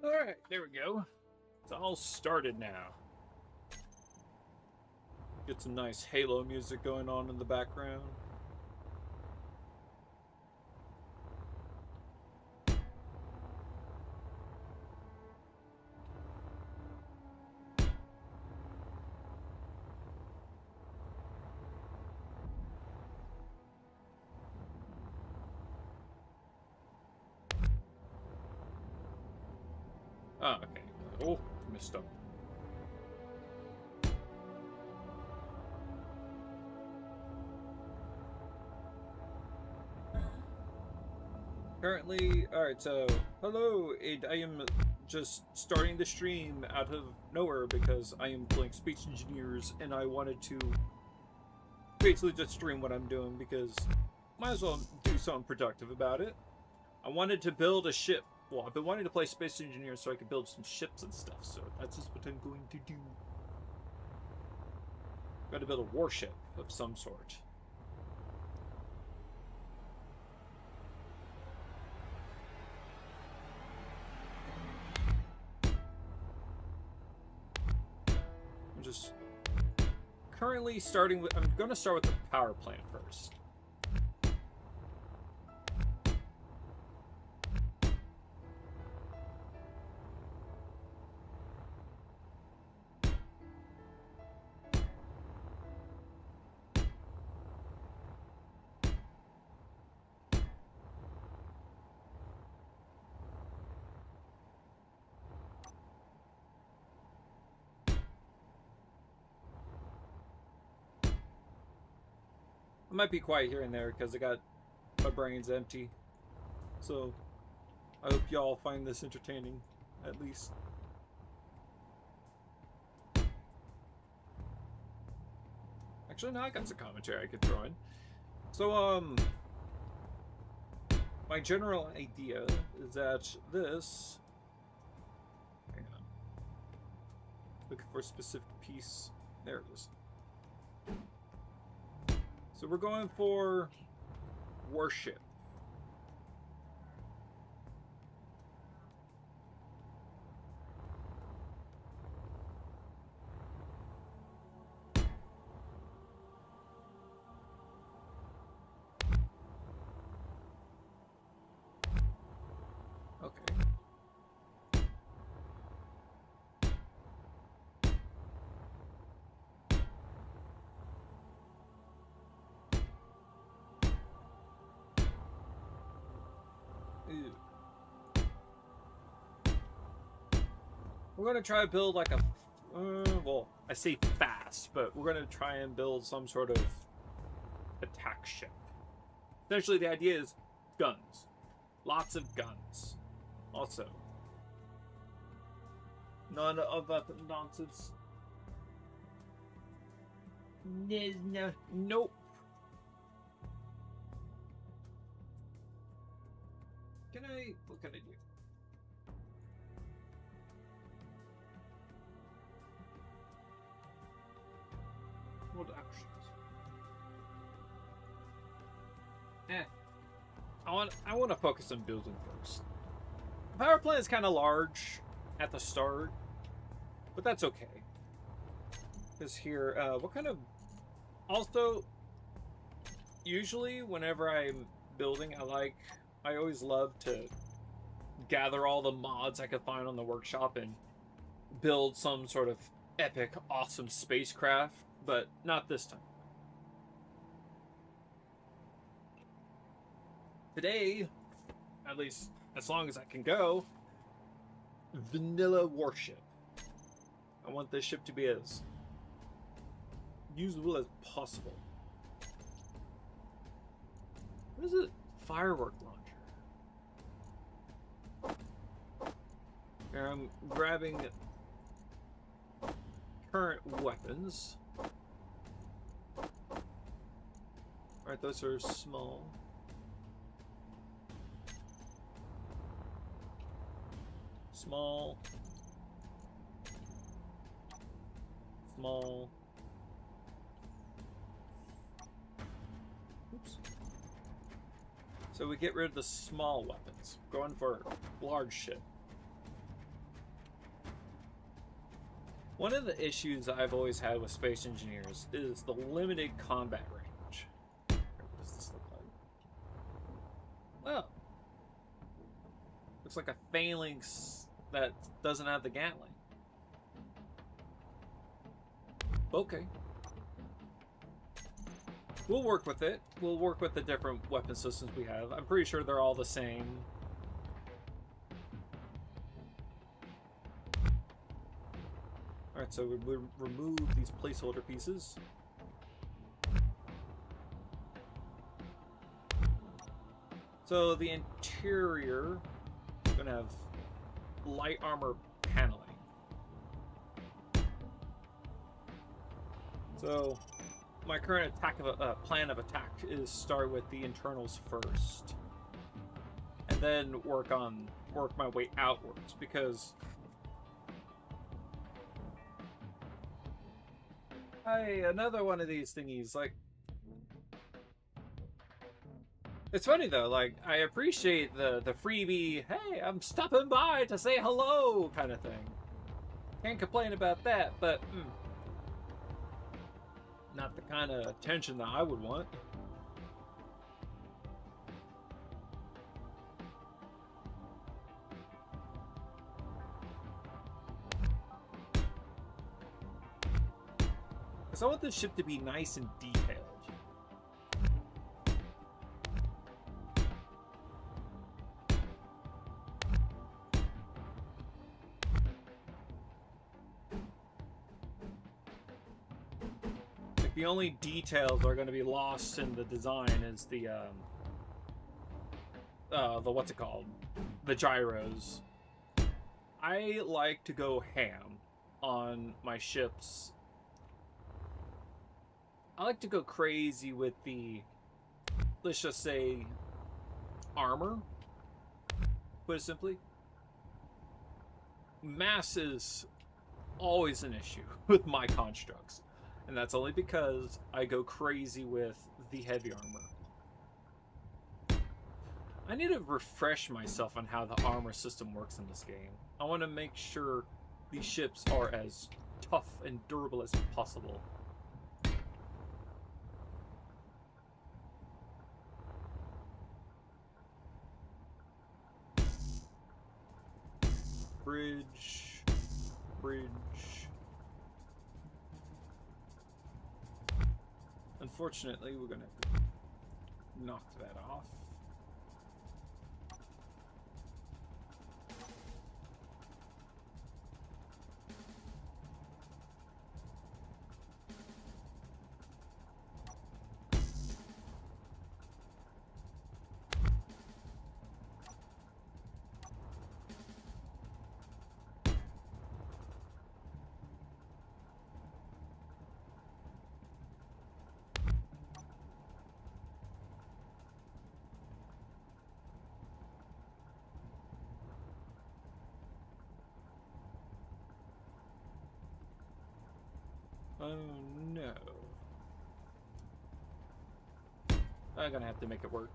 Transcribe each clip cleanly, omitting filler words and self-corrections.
Alright, there we go. It's all started now. Get some nice Halo music going on in the background. Oh, okay. Oh, missed up. Currently, alright, so, hello, I am just starting the stream out of nowhere because I am playing Space Engineers and I wanted to basically just stream what I'm doing because might as well do something productive about it. I wanted to build a ship. Well, I've been wanting to play Space Engineers so I could build some ships and stuff, so that's just what I'm going to do. Got to build a warship of some sort. I'm just currently starting with... I'm going to start with the power plant first. I might be quiet here and there because my brain's empty. So I hope y'all find this entertaining, at least. Actually, no, I got some commentary I could throw in. So, my general idea is that this... Hang on. Looking for a specific piece. There it is. So we're going for Warship. Okay. We're going to try to build like a... well, I say fast, but we're going to try and build some sort of attack ship. Essentially, the idea is guns. Lots of guns. Also. None of that nonsense. No. Nope. What can I do? What actions? I want to focus on building first. The power plant is kind of large at the start, but that's okay. Because here, what kind of... Also, usually whenever I'm building, I always love to gather all the mods I could find on the workshop and build some sort of epic, awesome spacecraft, but not this time. Today, at least as long as I can go, vanilla warship. I want this ship to be as usable as possible. What is it? Firework launcher. Here I'm grabbing current weapons. Alright, those are small. Small. Small. Oops. So we get rid of the small weapons. Going for large shit. One of the issues I've always had with space engineers is the limited combat range. What does this look like? Well, looks like a phalanx that doesn't have the Gatling. Okay. We'll work with it. We'll work with the different weapon systems we have. I'm pretty sure they're all the same. Alright, so we remove these placeholder pieces. So the interior is going to have light armor paneling. So my current attack of plan of attack is start with the internals first, and then work my way outwards, because hey, another one of these thingies. Like, it's funny though. Like, I appreciate the freebie. Hey, I'm stopping by to say hello kind of thing. Can't complain about that, but not the kind of attention that I would want. Because I want this ship to be nice and detailed. The only details are going to be lost in the design is the what's it called? The gyros. I like to go ham on my ships. I like to go crazy with the, let's just say, armor. Put it simply. Mass is always an issue with my constructs. And that's only because I go crazy with the heavy armor. I need to refresh myself on how the armor system works in this game. I want to make sure these ships are as tough and durable as possible. Bridge. Unfortunately, we're gonna have to knock that off. Oh no. I'm gonna have to make it work.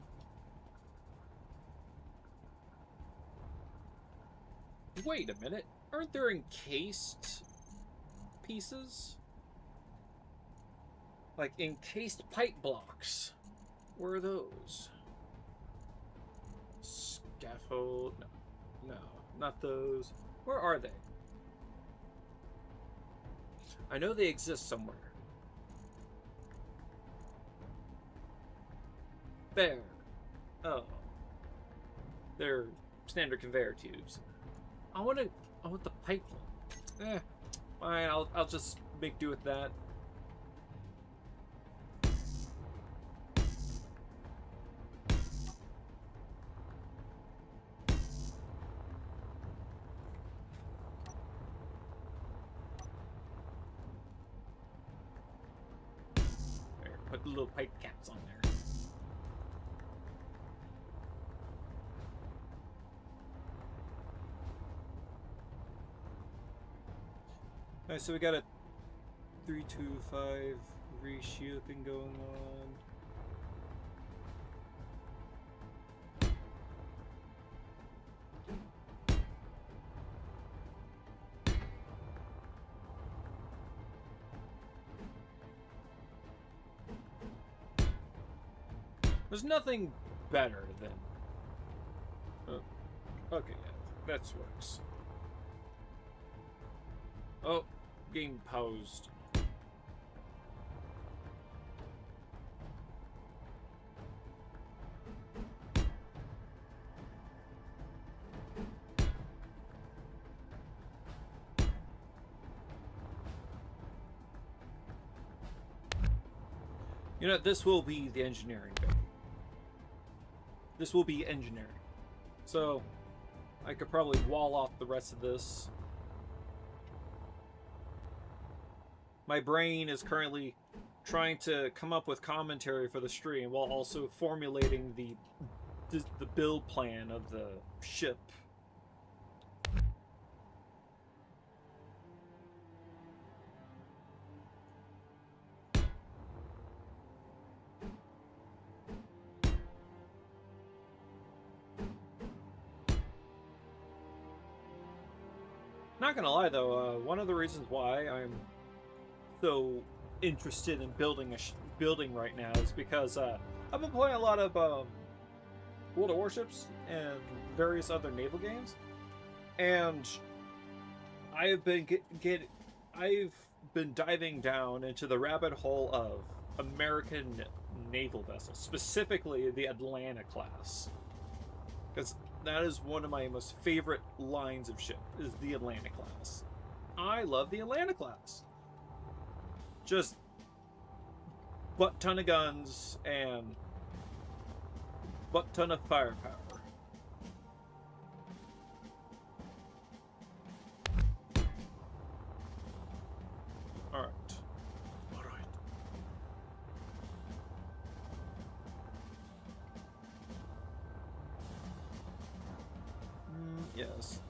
Wait a minute. Aren't there encased pieces? Like encased pipe blocks. Where are those? Scaffold. No, not those. Where are they? I know they exist somewhere. There. Oh. They're standard conveyor tubes. I want the pipe one. Fine, I'll just make do with that. Put the little pipe caps on there. Alright, so we got a 3-2-5 ratio thing going on. There's nothing better than... okay, yeah, that works. Oh, game paused. You know, this will be the engineering bit. This will be engineering. So, I could probably wall off the rest of this. My brain is currently trying to come up with commentary for the stream while also formulating the build plan of the ship. Not gonna lie though, one of the reasons why I'm so interested in building building right now is because I've been playing a lot of World of Warships and various other naval games, and I have been I've been diving down into the rabbit hole of American naval vessels, specifically the Atlanta class, because that is one of my most favorite lines of ship, is the Atlanta class. I love the Atlanta class. Just butt ton of guns and butt ton of firepower. Alright. Alright. Yes.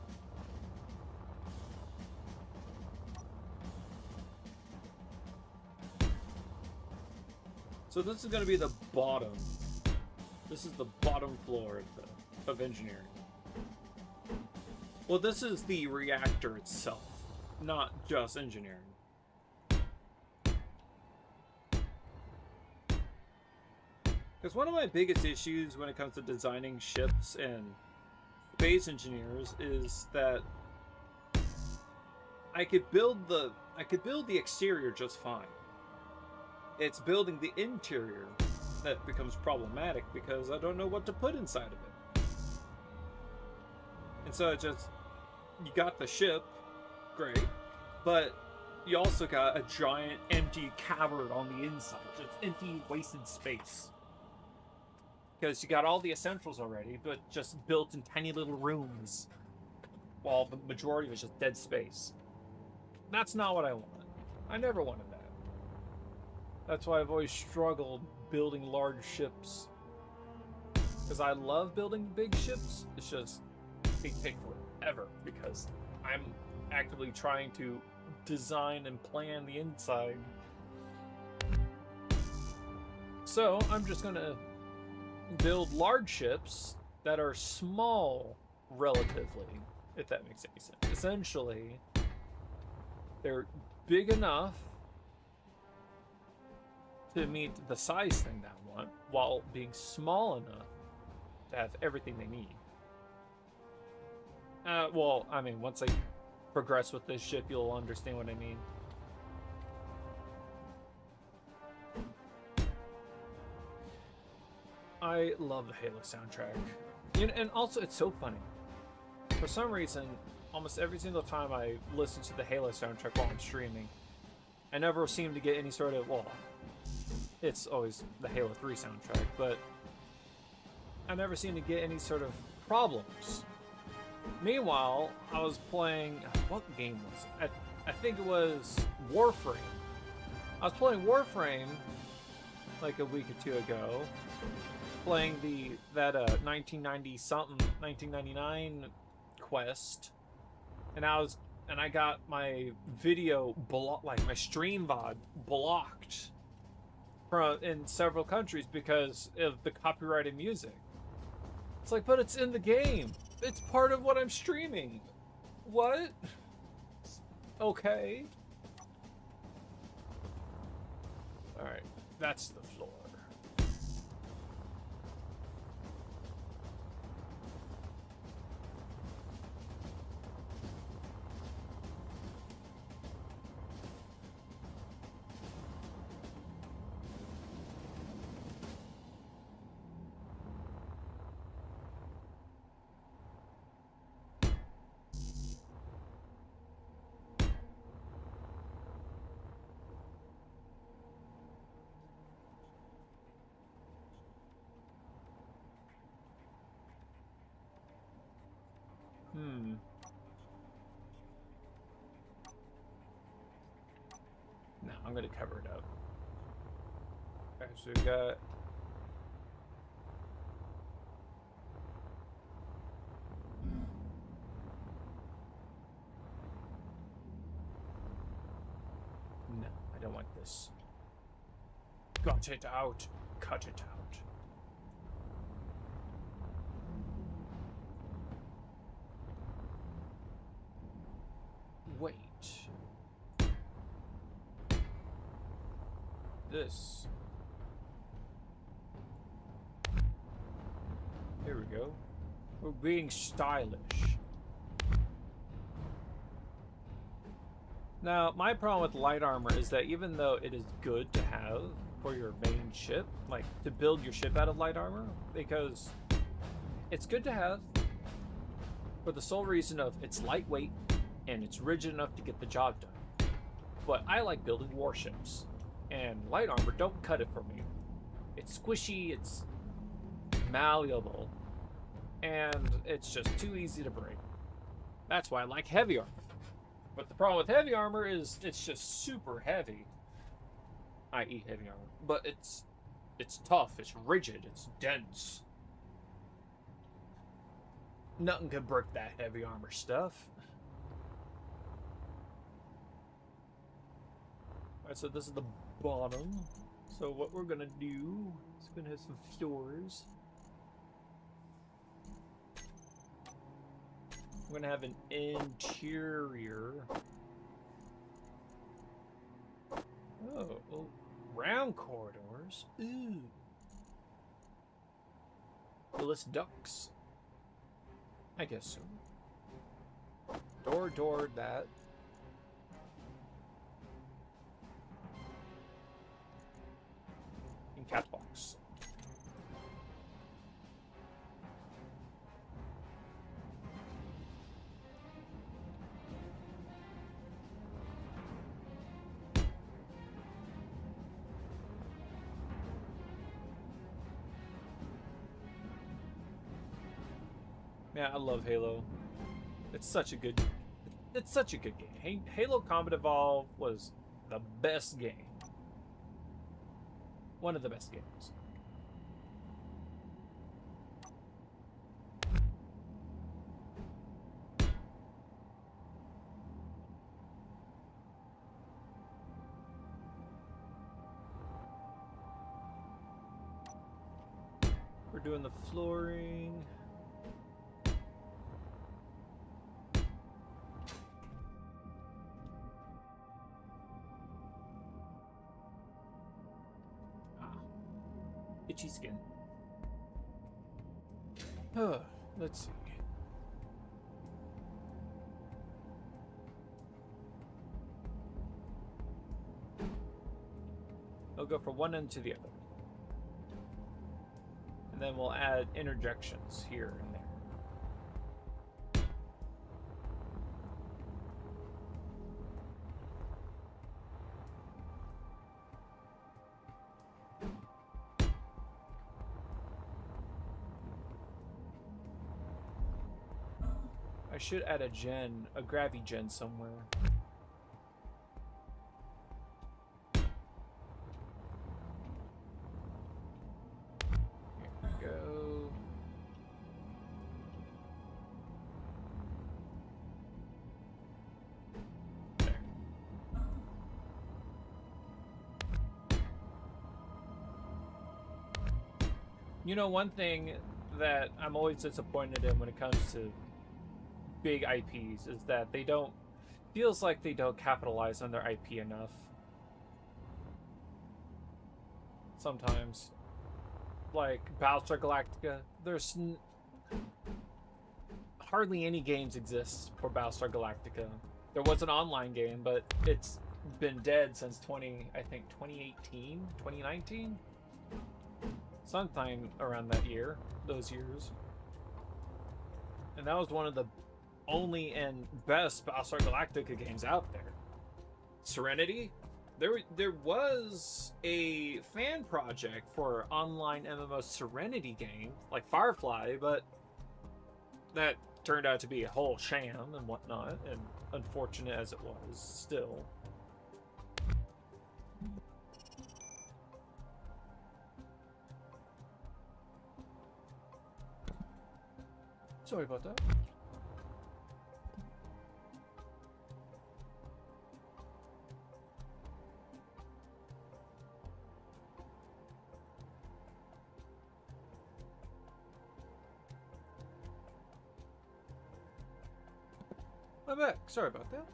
So this is going to be the bottom. This is the bottom floor of engineering. Well, this is the reactor itself, not just engineering. Because one of my biggest issues when it comes to designing ships and space engineers is that I could build the exterior just fine. It's building the interior that becomes problematic because I don't know what to put inside of it. And so you got the ship, great, but you also got a giant empty cavern on the inside, just empty wasted space. Because you got all the essentials already, but just built in tiny little rooms, while the majority of it's just dead space. That's not what I want. I never wanted that. That's why I've always struggled building large ships. Because I love building big ships, it's just, they take forever, because I'm actively trying to design and plan the inside. So, I'm just gonna build large ships that are small relatively, if that makes any sense. Essentially, they're big enough to meet the size thing that I want, while being small enough to have everything they need. Well, I mean, once I progress with this ship, you'll understand what I mean. I love the Halo soundtrack. And also, it's so funny. For some reason, almost every single time I listen to the Halo soundtrack while I'm streaming, I never seem to get any sort of, well, it's always the Halo 3 soundtrack, but I never seem to get any sort of problems. Meanwhile, I was playing, what game was it? I think it was Warframe. I was playing Warframe like a week or two ago, playing that 1990 something, 1999 quest, and I got my video like my stream VOD blocked in several countries because of the copyrighted music. It's like, but it's in the game. It's part of what I'm streaming. What? Okay. Alright, that's the floor. No, I'm gonna cover it up. Okay, so we got... No, I don't want this. Got it out. Cut it out. Wait. This. Here we go. We're being stylish. Now, my problem with light armor is that even though it is good to have for your main ship, like to build your ship out of light armor, because it's good to have for the sole reason of it's lightweight and it's rigid enough to get the job done. But I like building warships, and light armor don't cut it for me. It's squishy, it's malleable, and it's just too easy to break. That's why I like heavy armor. But the problem with heavy armor is it's just super heavy, i.e. heavy armor. But it's tough, it's rigid, it's dense. Nothing can break that heavy armor stuff. Alright, so this is the bottom. So what we're gonna do is we're gonna have some floors. We're gonna have an interior. Oh, round corridors. Ooh. Willis ducks. I guess so. Door, that. And cat box. Yeah, I love Halo. It's such a good game. Halo Combat Evolved was the best game. One of the best games. We're doing the flooring. Itchy skin. Let's see. I'll go from one end to the other. And then we'll add interjections here and there. I should add a gravity gen somewhere. Here we go. There. You know, one thing that I'm always disappointed in when it comes to big IPs is that feels like they don't capitalize on their IP enough. Sometimes. Like Battlestar Galactica, there's hardly any games exist for Battlestar Galactica. There was an online game, but it's been dead since 2018, 2019? Sometime around that year, those years. And that was one of the only and best Battlestar Galactica games out there. Serenity? There was a fan project for online MMO Serenity game, like Firefly, but that turned out to be a whole sham and whatnot, and unfortunate as it was, still. Sorry about that. I'm back. Sorry about that.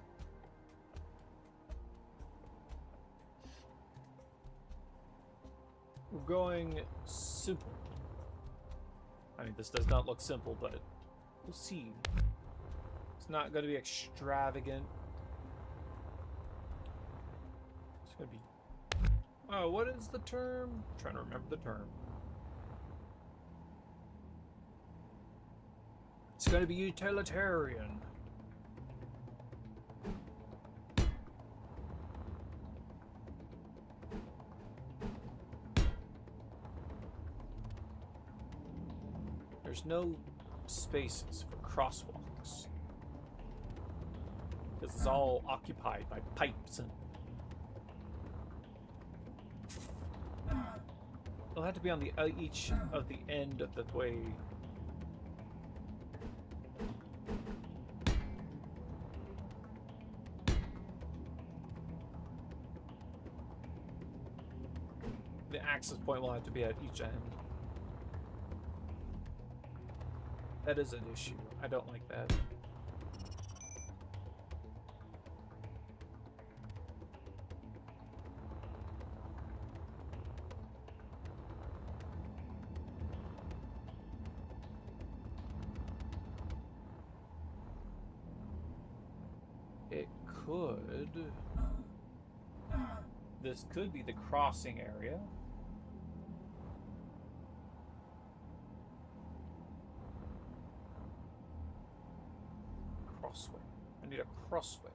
We're going simple. I mean, this does not look simple, but we'll see. It's not going to be extravagant. It's going to be... Oh, what is the term? I'm trying to remember the term. It's going to be utilitarian. There's no spaces for crosswalks because it's all occupied by pipes, and they'll have to be on the each of the end of the way. The access point will have to be at each end. That is an issue. I don't like that. It could... This could be the crossing area. Crossway. I need a crossway.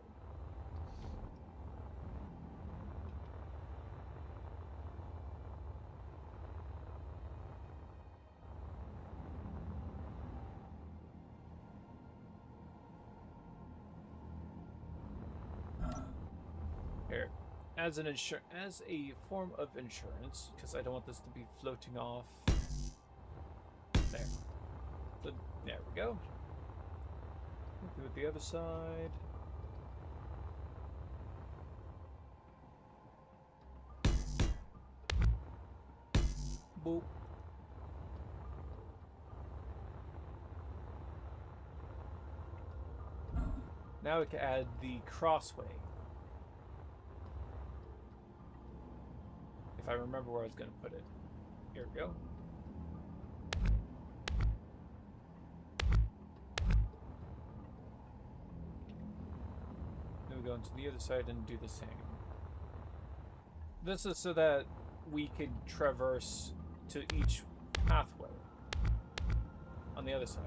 Here, as a form of insurance, because I don't want this to be floating off. There. So, there we go. Do it the other side. Boop. Now we can add the crossway. If I remember where I was going to put it. Here we go. Go into the other side and do the same. This is so that we can traverse to each pathway on the other side.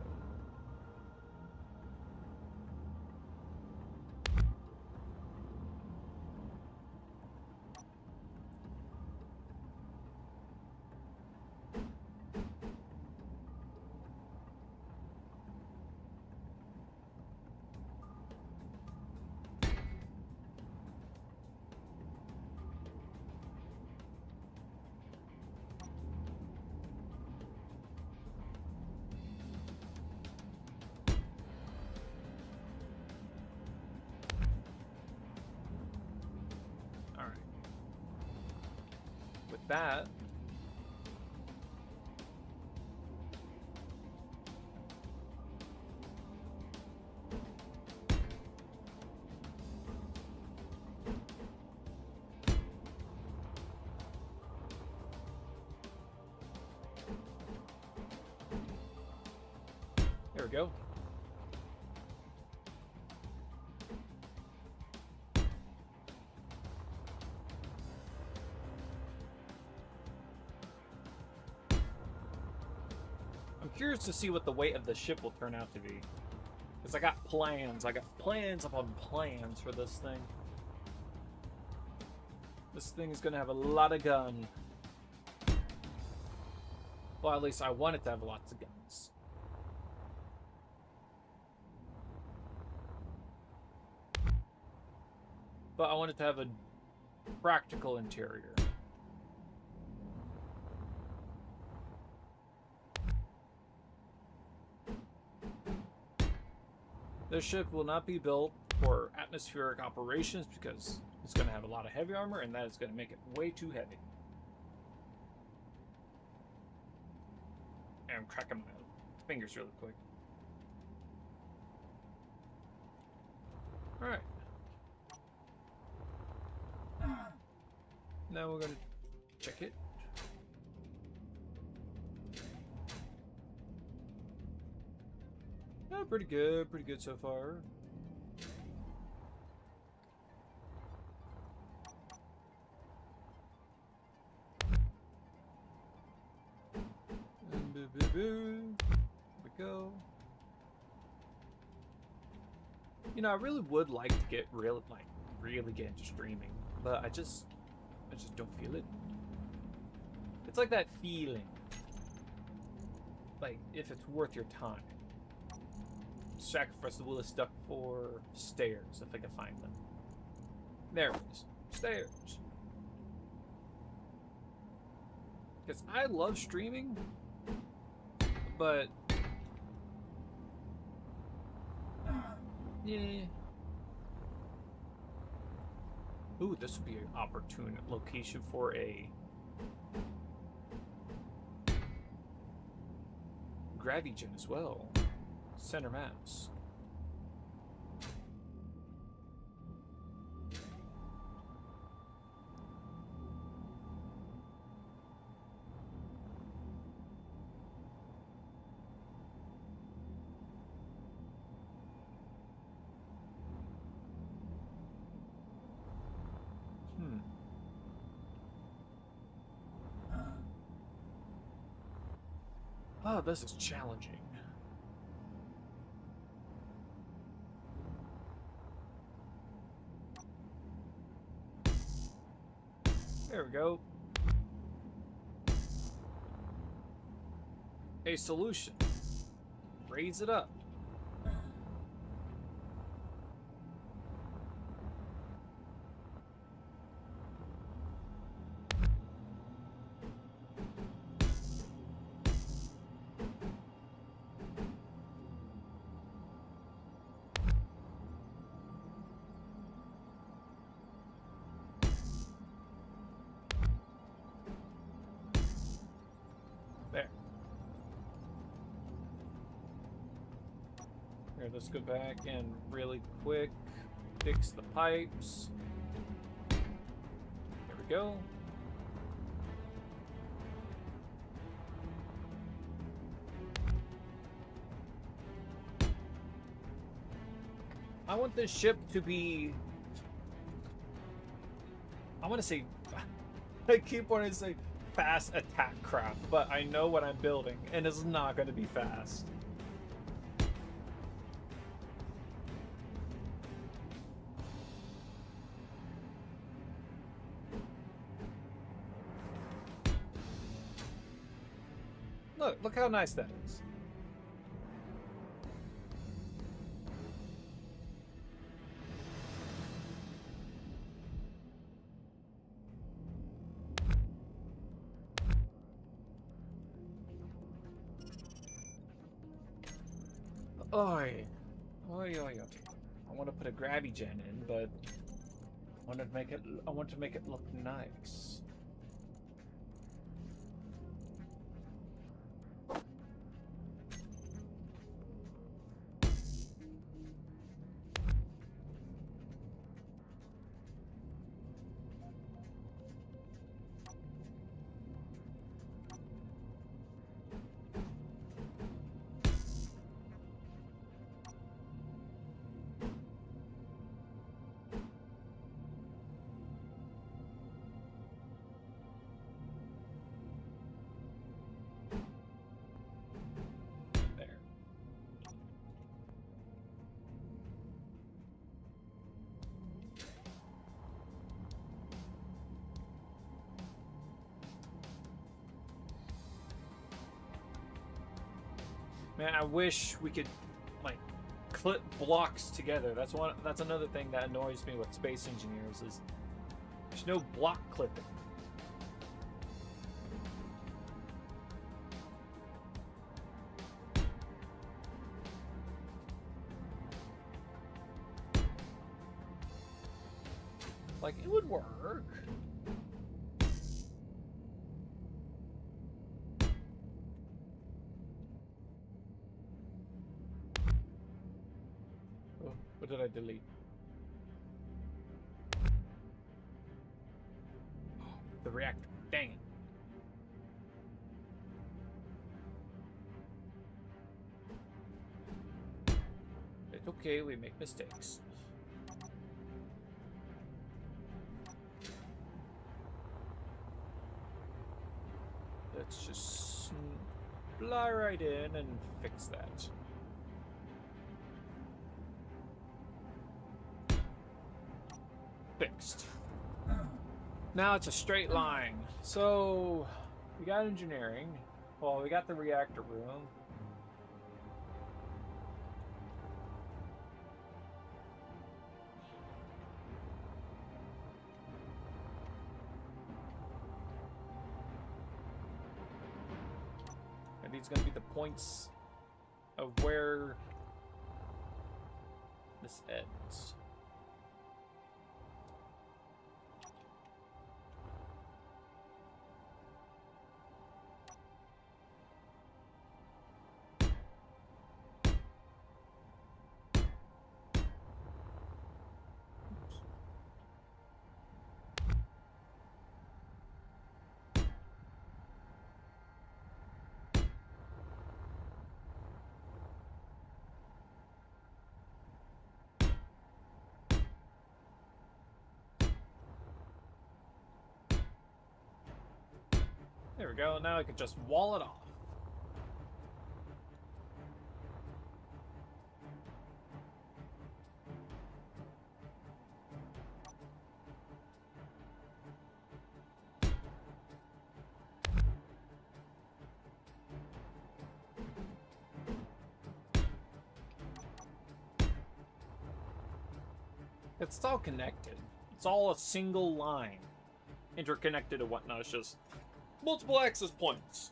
That there we go. Curious to see what the weight of the ship will turn out to be. Because I got plans. I got plans upon plans for this thing. This thing is going to have a lot of gun. Well, at least I want it to have lots of guns. but I want it to have a practical interior. This ship will not be built for atmospheric operations because it's going to have a lot of heavy armor, and that is going to make it way too heavy. And I'm cracking my fingers really quick. Alright. Now we're going to check it. Oh, pretty good so far. Here we go. You know, I really would like to get really get into streaming, but I just don't feel it. It's like that feeling, like if it's worth your time. Sacrifice the wheel of stuff for stairs if I can find them. There it is. Stairs. Because I love streaming, but yeah. Ooh, this would be an opportune location for a gravigen as well. Center mass. Oh, this is challenging. There we go. A solution. Raise it up. There. Here, let's go back and really quick fix the pipes. There we go. I want this ship to be... I want to say... I keep wanting to say fast attack craft, but I know what I'm building, and it's not going to be fast. Look how nice that is. Oi. Oi, oi, oi. I want to put a gravigen in, but I want to make it look nice. Man, I wish we could, like, clip blocks together. That's another thing that annoys me with space engineers is there's no block clipping. Like, it would work. Oh, what did I delete? Oh, the reactor. Dang it. It's okay, we make mistakes. Let's just fly right in and fix that. Fixed. Now it's a straight line. So we got engineering. Well, we got the reactor room. And these are going to be the points of where this ends. There we go. Now I can just wall it off. It's all connected. It's all a single line, interconnected and whatnot. It's just multiple access points.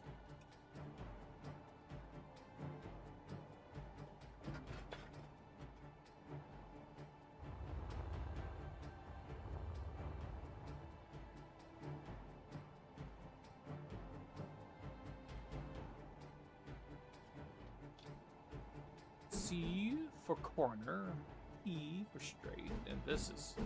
C for corner, E for straight, and this is...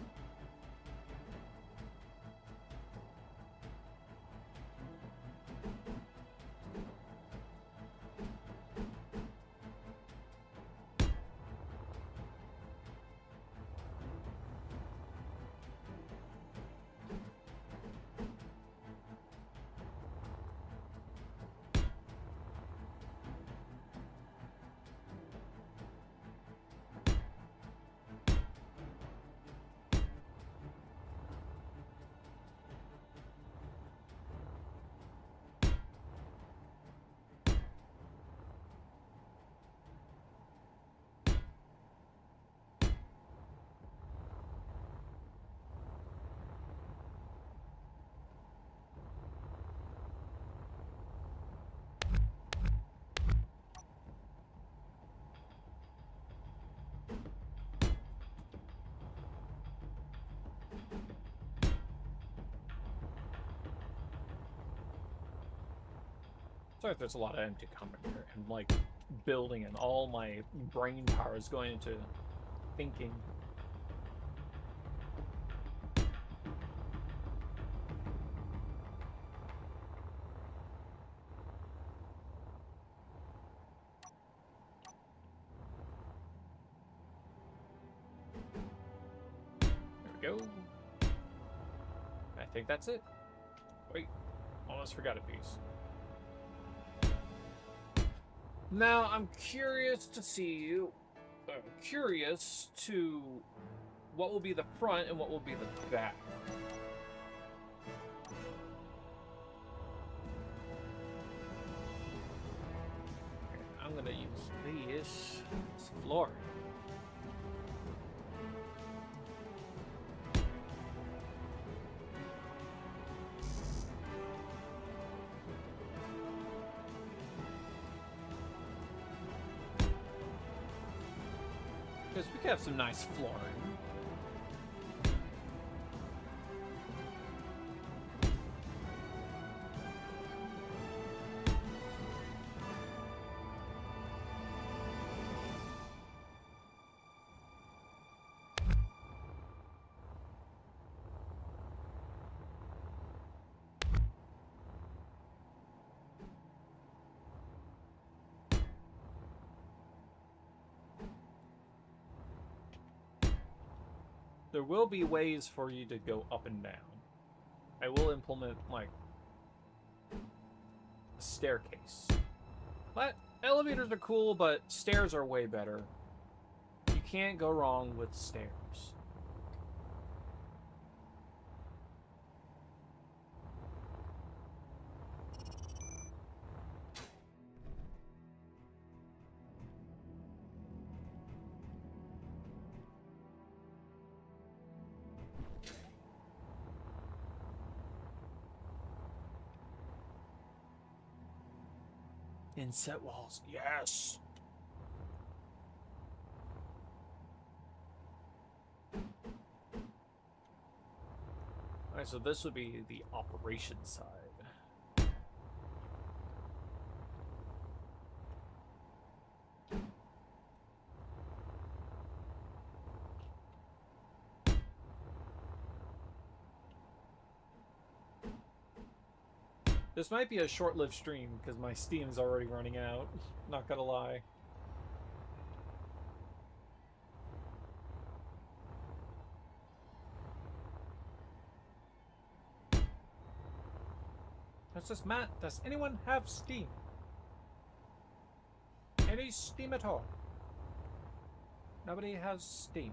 Sorry if there's a lot of empty comment here, and like building, and all my brain power is going into thinking. There we go. I think that's it. Wait, almost forgot a piece. Now, I'm curious to see, curious to what will be the front and what will be the back. Okay, I'm gonna use this floor. Because we could have some nice flooring. There will be ways for you to go up and down. I will implement, like, a staircase. But elevators are cool, but stairs are way better. You can't go wrong with stairs. Inset walls, yes! Alright, so this would be the operation side. This might be a short-lived stream, because my Steam's already running out. Not gonna lie. That's just Matt. Does anyone have Steam? Any Steam at all? Nobody has Steam.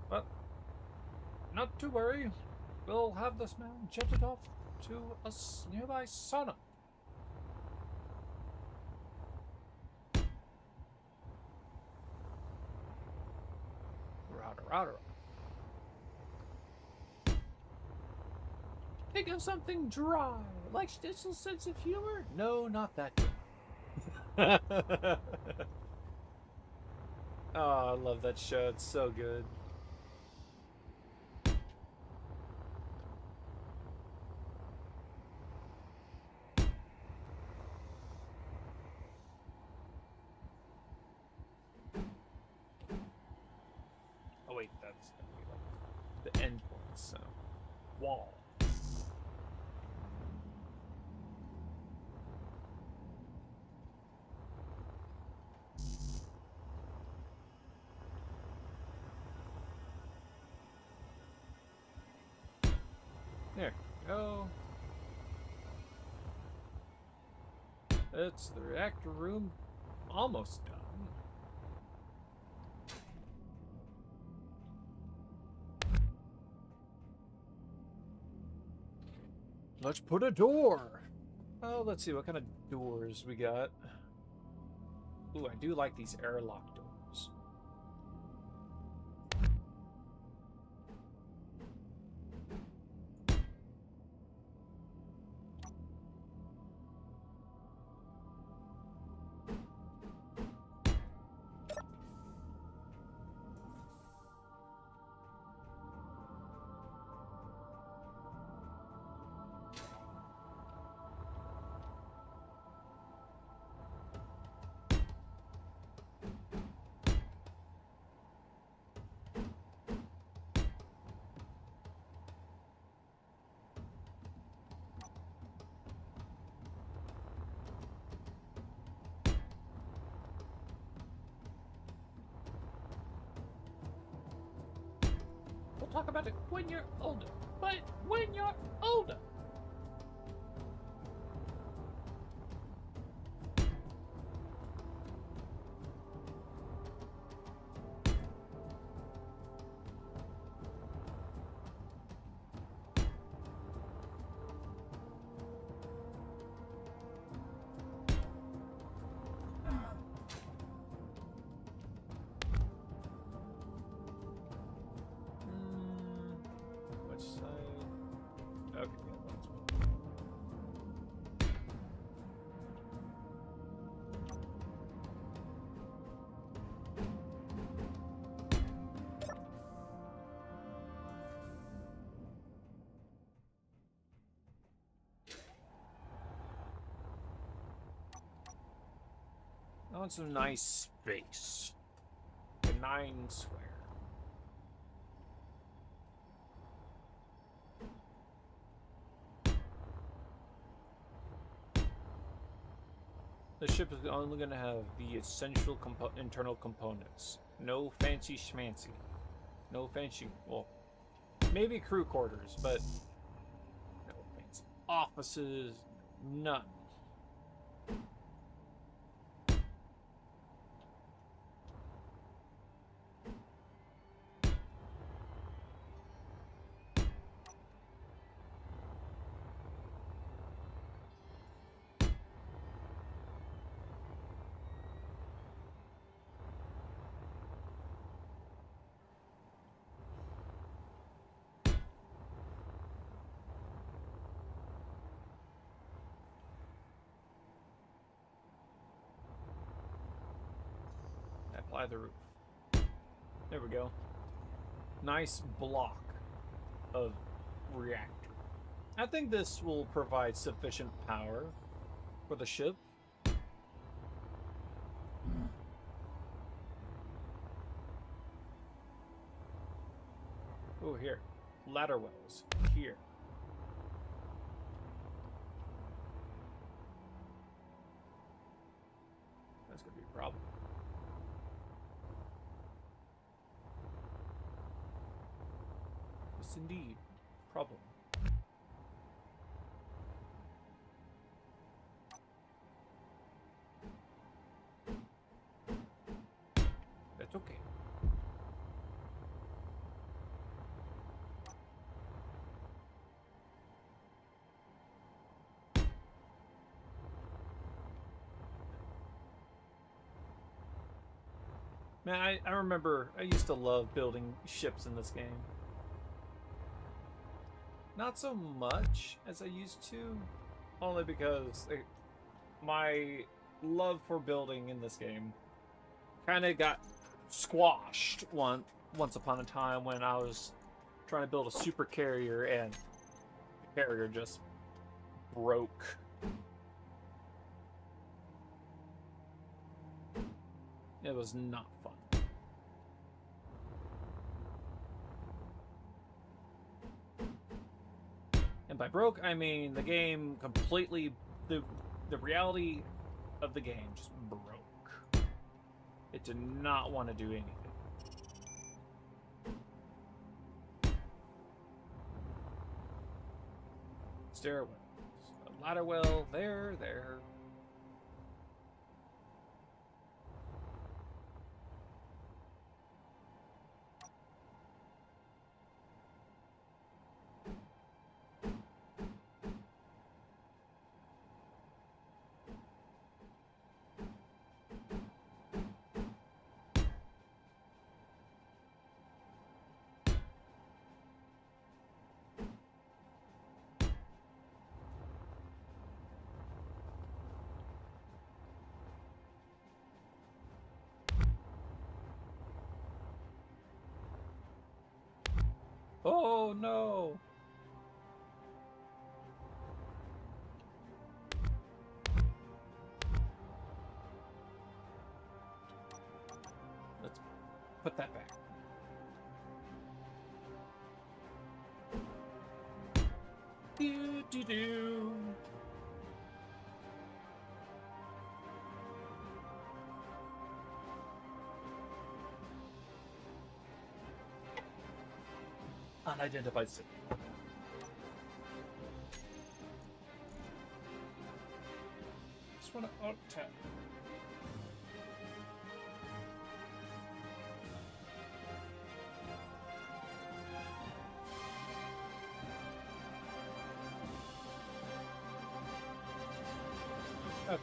But, not to worry. We'll have this man jetted off to a nearby sauna. Router. Think of something dry, like Stitzel's sense of humor? No, not that good. Oh, I love that show. It's so good. Oh wait, that's gonna be like the end point, so wall. There we go. It's the reactor room almost done. Let's put a door. Oh, let's see what kind of doors we got. Ooh, I do like these airlock doors. We'll talk about it when you're older. But when you're older. Which side? Okay, want some nice space. A 9 square. The ship is only going to have the essential internal components. No fancy schmancy. No fancy, well, maybe crew quarters, but no fancy offices, none. Apply the roof. There we go. Nice block of reactor. I think this will provide sufficient power for the ship. Oh, here. Ladder wells. Here. That's going to be a problem. Yes, indeed. Problem. That's okay. Man, I remember I used to love building ships in this game. Not so much as I used to, only because my love for building in this game kind of got squashed once upon a time when I was trying to build a super carrier and the carrier just broke. It was not fun. And by broke, I mean the game completely, the reality of the game just broke. It did not want to do anything. Stairwells. A ladder well, there. Oh no! Let's put that back. Do. Unidentified city. Just want to tap. Okay.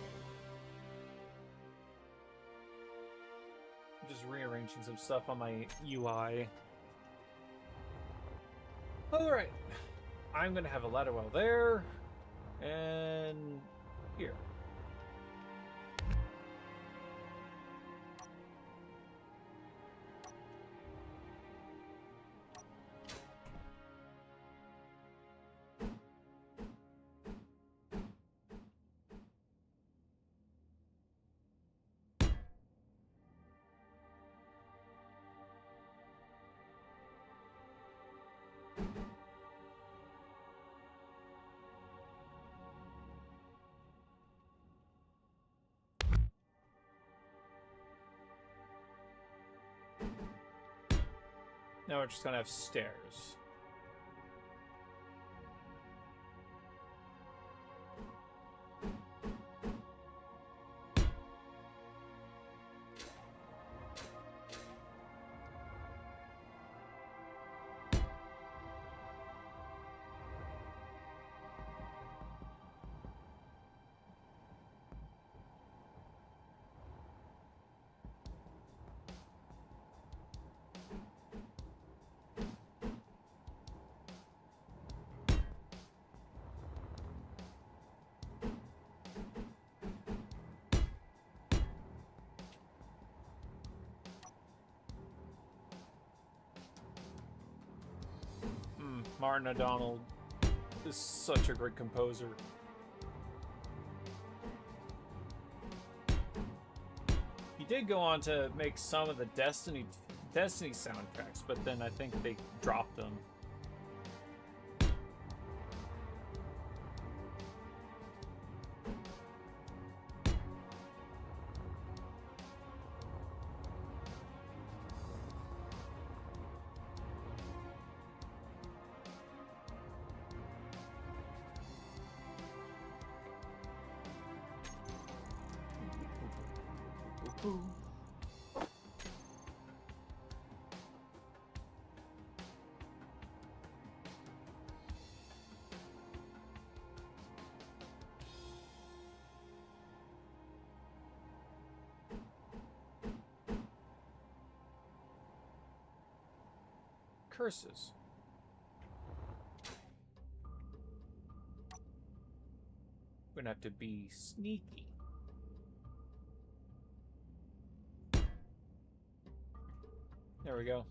I'm just rearranging some stuff on my UI. Alright. I'm gonna have a ladder well there. And here. Now we're just gonna have stairs. Martin O'Donnell is such a great composer. He did go on to make some of the Destiny soundtracks, but then I think they dropped them. Curses. We're gonna have to be sneaky. There we go.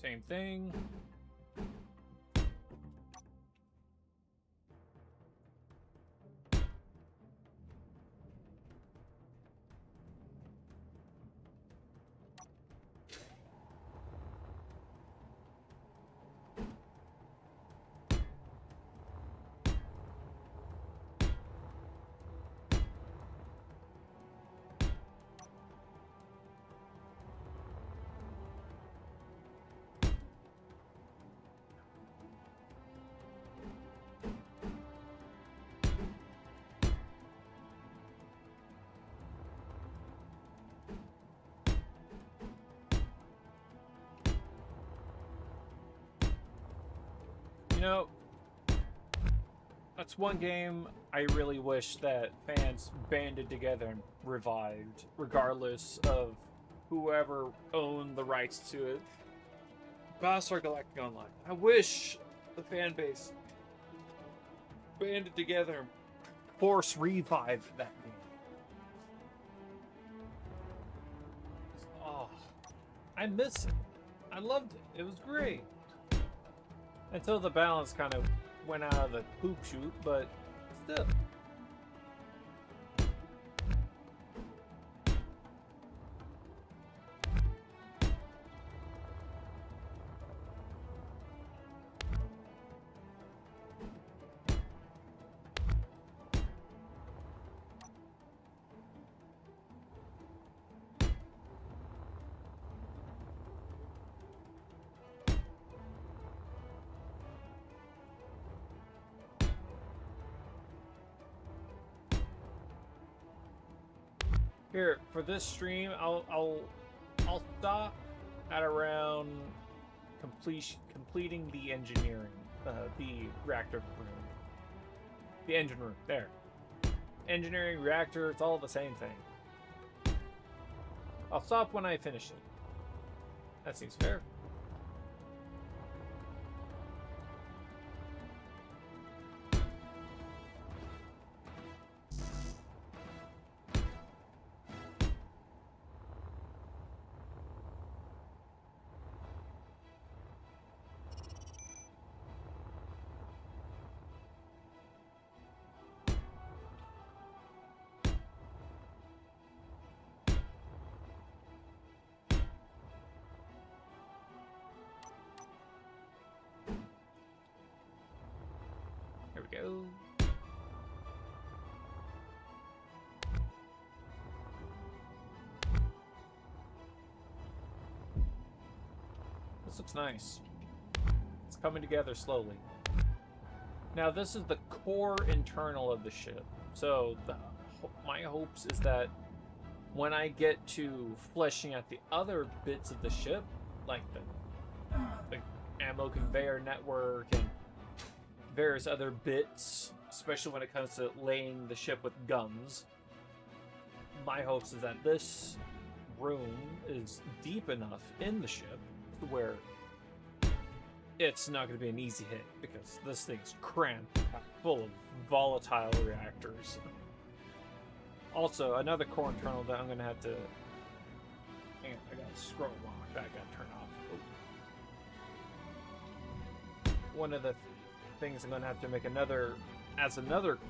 Same thing. You know, that's one game I really wish that fans banded together and revived, regardless of whoever owned the rights to it. Battlestar Galactica Online. I wish the fan base banded together and force revive that game. Oh, I miss it. I loved it. It was great. Until the balance kind of went out of the poop chute, but still. Here, for this stream, I'll stop at around completing the engineering, the reactor room, the engine room. There, engineering, reactor, it's all the same thing. I'll stop when I finish it. That seems fair. go. This looks nice. It's coming together slowly. Now, this is the core internal of the ship. So, my hopes is that when I get to fleshing out the other bits of the ship, like the ammo conveyor network and various other bits, especially when it comes to laying the ship with guns, my hopes is that this room is deep enough in the ship to where it's not going to be an easy hit, because this thing's cramped full of volatile reactors. Also, another core internal that I'm going to have to... Hang on, I got to scroll lock. That got turned off. Oh. One of the things I'm going to have to make another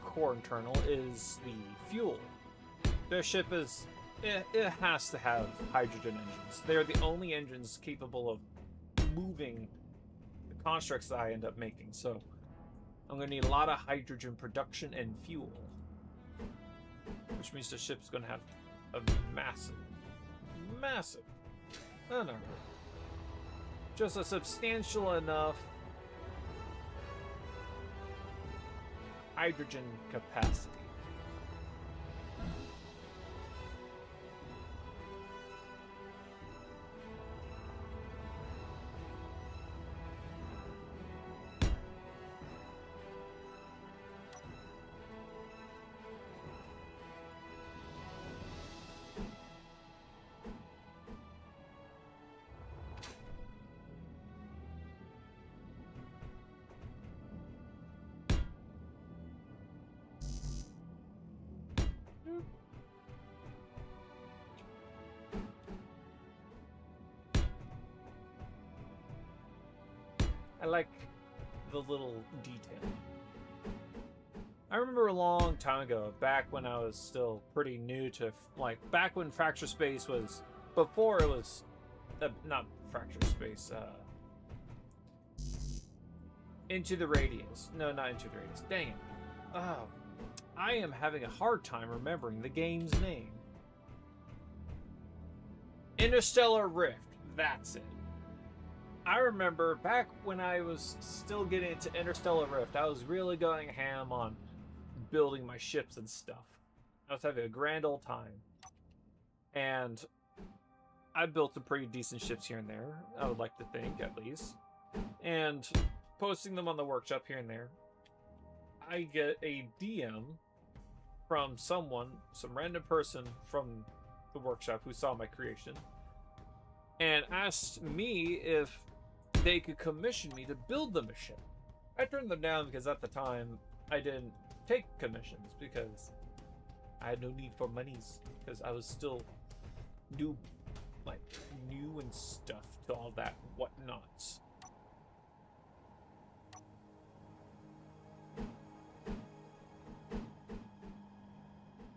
core internal is the fuel. Their ship is... It has to have hydrogen engines. They're the only engines capable of moving the constructs that I end up making. So I'm going to need a lot of hydrogen production and fuel. Which means the ship's going to have a massive, I don't know, just a substantial enough hydrogen capacity. I like the little detail. I remember a long time ago, back when I was still pretty new to, like, back when Fracture Space was, before it was, not Fracture Space, Into the Radius. No, not Into the Radius. Dang it. Oh, I am having a hard time remembering the game's name. Interstellar Rift. That's it. I remember back when I was still getting into Interstellar Rift, I was really going ham on building my ships and stuff. I was having a grand old time. And I built some pretty decent ships here and there, I would like to think, at least. And posting them on the workshop here and there, I get a DM from someone, some random person from the workshop who saw my creation, and asked me if they could commission me to build them a ship. I turned them down because at the time I didn't take commissions because I had no need for monies, because I was still new and stuff to all that whatnots.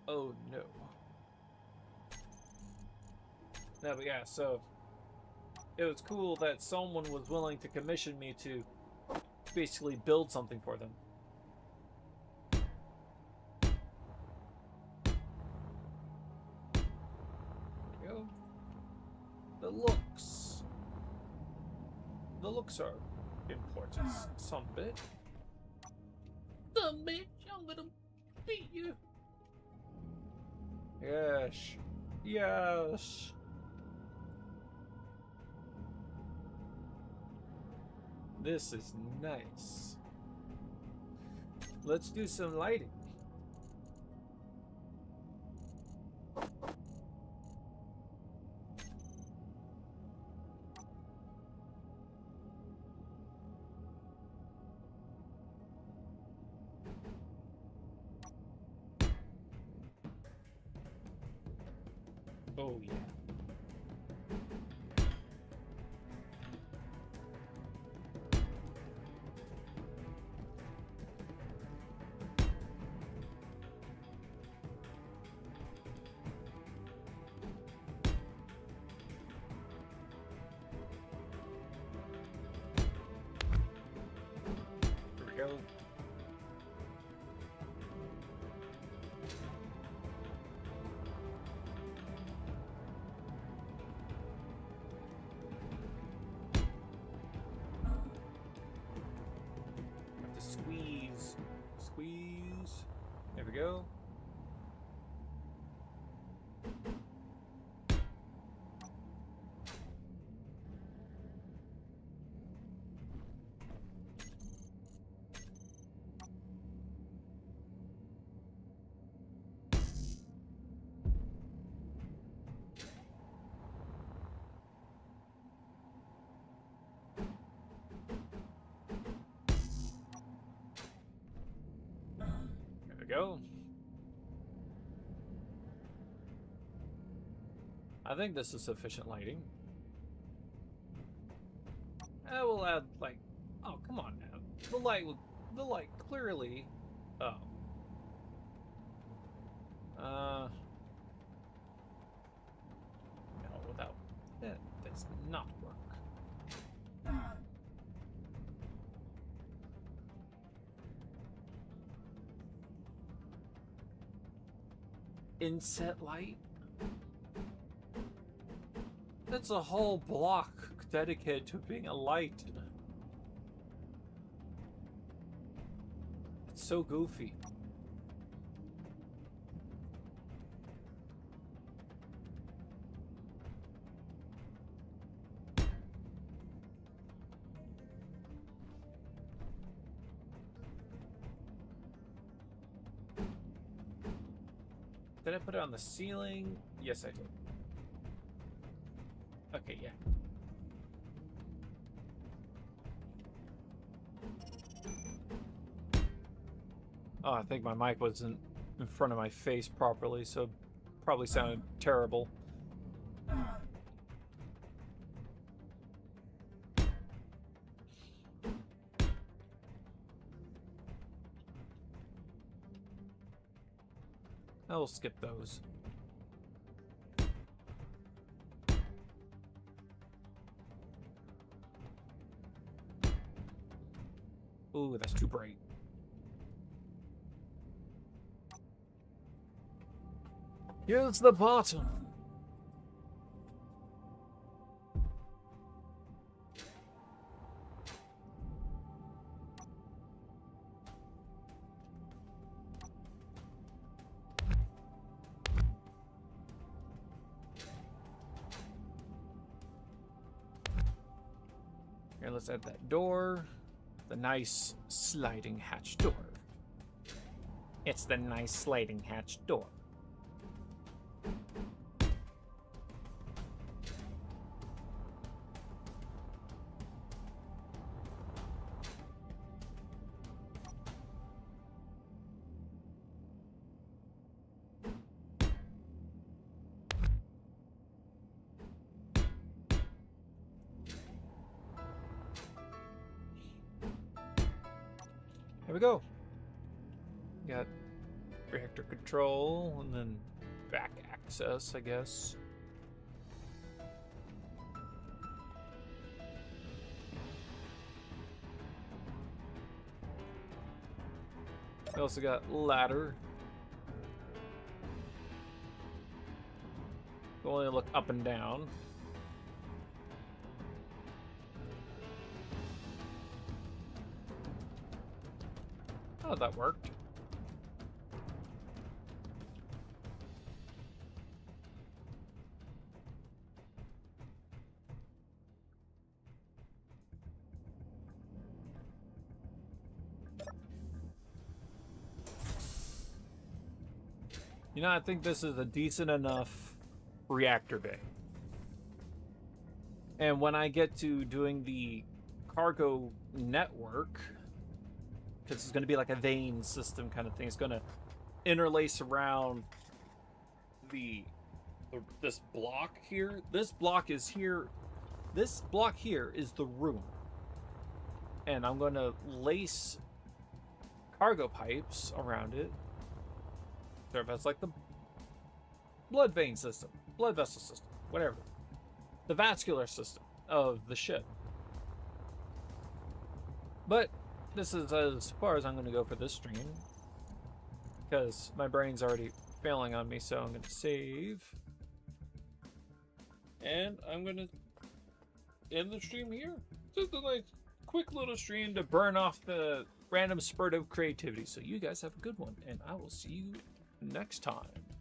Oh no. No, but yeah, so it was cool that someone was willing to commission me to basically build something for them. There we go. The looks are important some bit. Some bitch, I'm gonna beat you. Yes. Yes. This is nice. Let's do some lighting. Oh yeah. Here we go. Squeeze. There we go. There we go. I think this is sufficient lighting. I will add, like, oh, come on now. The light clearly, oh. No, without, that does not work. Inset light? That's a whole block dedicated to being a light. It's so goofy. Did I put it on the ceiling? Yes, I did. Okay, yeah. Oh, I think my mic wasn't in front of my face properly, so probably sounded terrible. I will skip those. Ooh, that's too bright. Here's the bottom. Here, let's add that door. The nice sliding hatch door. It's the nice sliding hatch door. Here we go. Got reactor control and then back access, I guess. We also got ladder. You only look up and down. Oh, that worked. You know, I think this is a decent enough reactor bay. And when I get to doing the cargo network, because it's going to be like a vein system kind of thing, it's going to interlace around this block here. This block is here. This block here is the room. And I'm going to lace cargo pipes around it. That's like the blood vein system, blood vessel system, whatever. The vascular system of the ship. But this is as far as I'm going to go for this stream, because my brain's already failing on me, so I'm going to save. And I'm going to end the stream here. Just a nice, quick little stream to burn off the random spurt of creativity. So you guys have a good one, and I will see you next time.